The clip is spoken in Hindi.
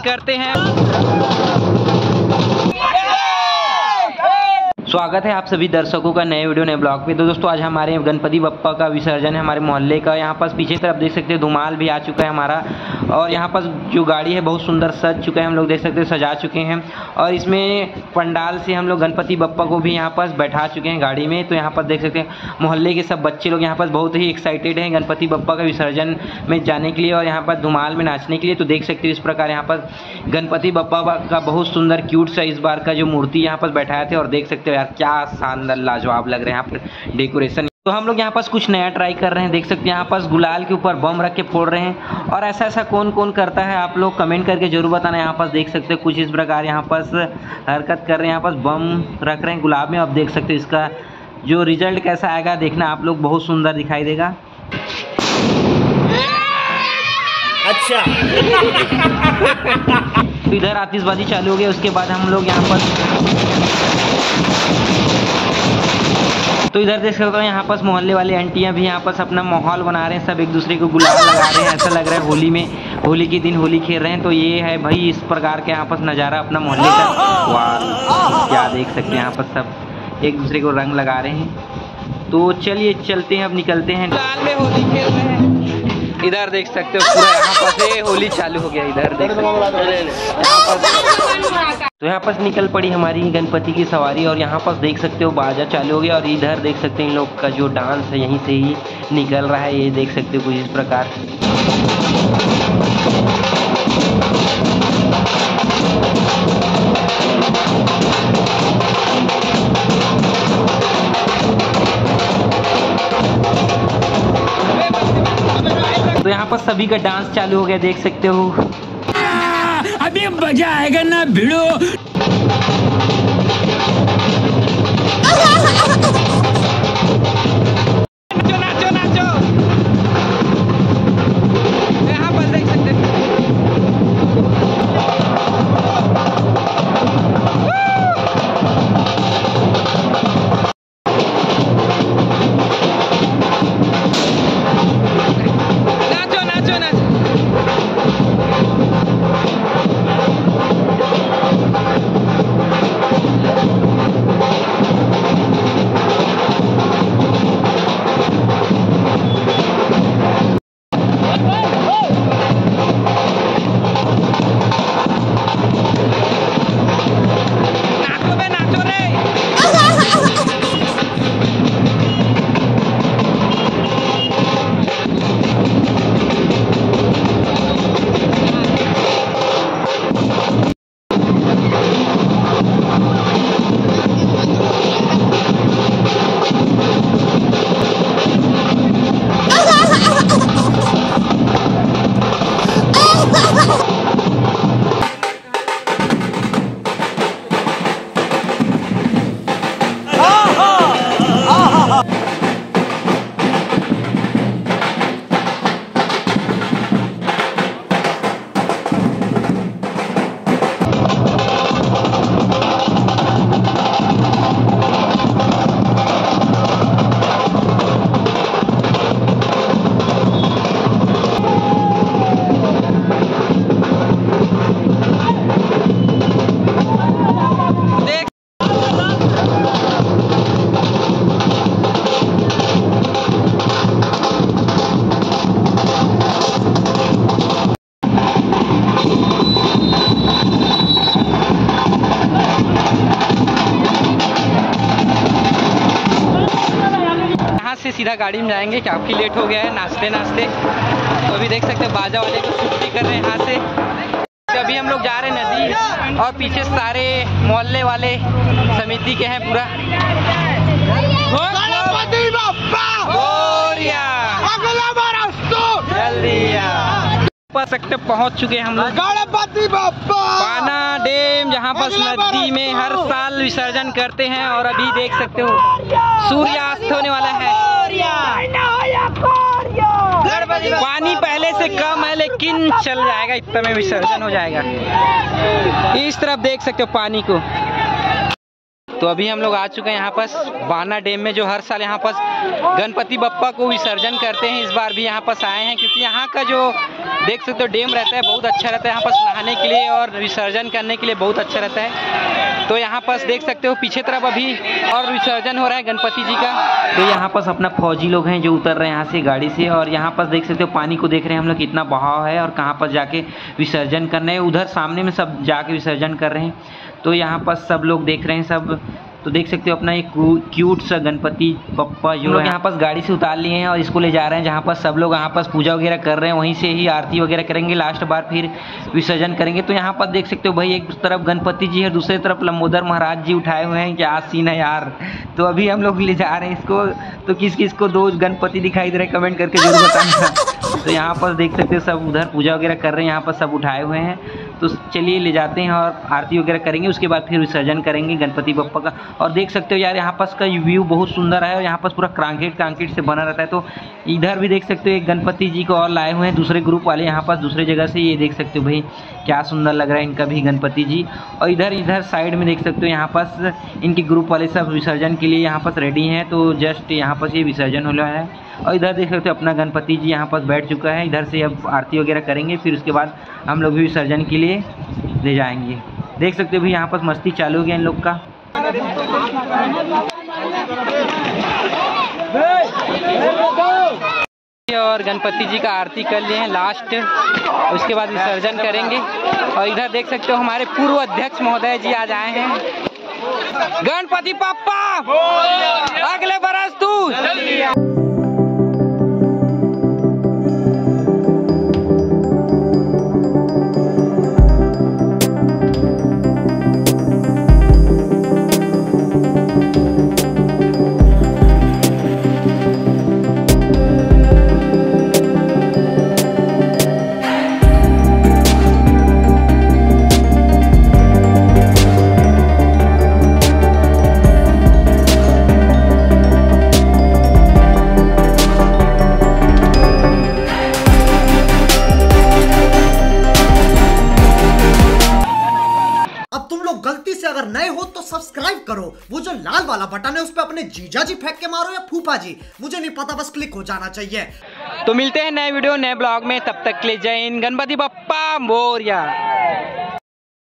करते हैं। स्वागत है आप सभी दर्शकों का नए वीडियो नए ब्लॉग पे। तो दोस्तों आज हमारे गणपति बप्पा का विसर्जन है हमारे मोहल्ले का। यहाँ पास पीछे तरफ देख सकते हैं धुमाल भी आ चुका है हमारा, और यहाँ पास जो गाड़ी है बहुत सुंदर सज चुका है, हम लोग देख सकते हैं सजा चुके हैं। और इसमें पंडाल से हम लोग गणपति बप्पा को भी यहाँ पास बैठा चुके हैं गाड़ी में। तो यहाँ पर देख सकते हैं मोहल्ले के सब बच्चे लोग यहाँ पास बहुत ही एक्साइटेड हैं गणपति बप्पा का विसर्जन में जाने के लिए और यहाँ पर धुमाल में नाचने के लिए। तो देख सकते हैं इस प्रकार यहाँ पर गणपति बप्पा का बहुत सुंदर क्यूट सा इस बार का जो मूर्ति यहाँ पर बैठाए थे, और देख सकते हो यार क्या शानदार लाजवाब लग रहे हैं यहाँ पर डेकोरेशन। तो हम लोग यहाँ पास कुछ नया ट्राई कर रहे हैं, देख सकते हैं यहाँ पास गुलाल के ऊपर बम रख के फोड़ रहे हैं। और ऐसा कौन कौन करता है आप लोग कमेंट करके जरूर बताना। यहाँ पास देख सकते हैं कुछ इस प्रकार यहाँ पास हरकत कर रहे हैं, यहाँ पास बम रख रहे हैं गुलाब में। अब देख सकते हैं इसका जो रिजल्ट कैसा आएगा देखना आप लोग, बहुत सुंदर दिखाई देगा। अच्छा तो इधर आतिशबाजी चालू हो गई, उसके बाद हम लोग यहाँ पर तो इधर देख सकते हो यहाँ पास मोहल्ले वाले आंटियाँ भी यहाँ पास अपना माहौल बना रहे हैं, सब एक दूसरे को गुलाल लगा रहे हैं। ऐसा लग रहा है होली के दिन होली खेल रहे हैं। तो ये है भाई इस प्रकार के यहाँ पास नज़ारा अपना मोहल्ले का। वाह क्या देख सकते हैं यहाँ पर सब एक दूसरे को रंग लगा रहे हैं। तो चलिए चलते हैं, अब निकलते हैं। लाल में होली खेल रहे हैं, इधर देख सकते हो पूरा यहाँ पर से होली चालू हो गया। इधर देख तो यहाँ पर निकल पड़ी हमारी गणपति की सवारी, और यहाँ पर देख सकते हो बाजा चालू हो गया। और इधर देख सकते हैं इन लोग का जो डांस है यहीं से ही निकल रहा है, ये देख सकते हो कुछ इस प्रकार। तो यहाँ पर सभी का डांस चालू हो गया, देख सकते हो। अभी मजा आएगा ना भिड़ो। नाचो नाचो यहाँ पर देख सकते हो। से सीधा गाड़ी में जाएंगे, काफ़ी लेट हो गया है नाचते नाचते। तो अभी देख सकते हैं बाजा वाले को शूट भी कर रहे हैं यहाँ से। तो अभी हम लोग जा रहे हैं नदी, और पीछे सारे मोहल्ले वाले समिति के हैं पूरा। जल्दी पहुँच चुके हैं हम लोग गणपति बप्पा पाना डैम, जहाँ पर नदी में हर साल विसर्जन करते हैं। और अभी देख सकते हो सूर्यास्त होने वाला है। पानी पहले से कम है लेकिन चल जाएगा, इतना में विसर्जन हो जाएगा। इस तरफ देख सकते हो पानी को। तो अभी हम लोग आ चुके हैं यहाँ पास बाना डैम में, जो हर साल यहाँ पास गणपति बप्पा को विसर्जन करते हैं। इस बार भी यहाँ पास आए हैं क्योंकि यहाँ का जो देख सकते हो डैम रहता है बहुत अच्छा रहता है, यहाँ पास नहाने के लिए और विसर्जन करने के लिए बहुत अच्छा रहता है। तो यहाँ पास देख सकते हो पीछे तरफ अभी और विसर्जन हो रहा है गणपति जी का। तो यहाँ पास अपना फौजी लोग हैं जो उतर रहे हैं यहाँ से गाड़ी से, और यहाँ पास देख सकते हो पानी को देख रहे हैं हम लोग कितना बहाव है और कहाँ पर जाके विसर्जन करना है। उधर सामने में सब जाके विसर्जन कर रहे हैं। तो यहाँ पास सब लोग देख रहे हैं सब, तो देख सकते हो अपना एक क्यूट सा गणपति बप्पा जो लोग यहाँ पास गाड़ी से उतार लिए हैं और इसको ले जा रहे हैं जहाँ पास सब लोग यहाँ पास पूजा वगैरह कर रहे हैं, वहीं से ही आरती वगैरह करेंगे, लास्ट बार फिर विसर्जन करेंगे। तो यहाँ पर देख सकते हो भाई एक तरफ गणपति जी है, दूसरी तरफ लंबोदर महाराज जी उठाए हुए हैं, क्या सीन है यार। तो अभी हम लोग ले जा रहे हैं इसको, तो किस किस को दो गणपति दिखाई दे रहे हैं कमेंट करके जरूर बताना। तो यहाँ पर देख सकते हो सब उधर पूजा वगैरह कर रहे हैं, यहाँ पर सब उठाए हुए हैं। तो चलिए ले जाते हैं और आरती वगैरह करेंगे, उसके बाद फिर विसर्जन करेंगे गणपति बप्पा का। और देख सकते हो यार यहाँ पास का व्यू बहुत सुंदर है और यहाँ पास पूरा कांक्रीट से बना रहता है। तो इधर भी देख सकते हो एक गणपति जी को और लाए हुए हैं दूसरे ग्रुप वाले यहाँ पास दूसरे जगह से, ये देख सकते हो भाई क्या सुंदर लग रहा है इनका भी गणपति जी। और इधर साइड में देख सकते हो यहाँ पास इनके ग्रुप वाले सब विसर्जन के लिए यहाँ पास रेडी हैं। तो जस्ट यहाँ पास ये विसर्जन हो रहा है और इधर देख सकते हो अपना गणपति जी यहाँ पास बैठ चुका है। इधर से अब आरती वगैरह करेंगे, फिर उसके बाद हम लोग भी विसर्जन के लिए ले जाएंगे। देख सकते हो भाई यहाँ पास मस्ती चालू हो गया इन लोग का। और गणपति जी का आरती कर लिए हैं लास्ट, उसके बाद विसर्जन करेंगे। और इधर देख सकते हो हमारे पूर्व अध्यक्ष महोदय जी आज आए हैं। गणपति पप्पा अगले बरस तू। गलती से अगर नए हो तो सब्सक्राइब करो, वो जो लाल वाला बटन है उस पर अपने जीजा जी फेंक के मारो या फूफा जी, मुझे नहीं पता, बस क्लिक हो जाना चाहिए। तो मिलते हैं नए वीडियो नए ब्लॉग में, तब तक के लिए जय हिंद, गणपति बप्पा मोरया।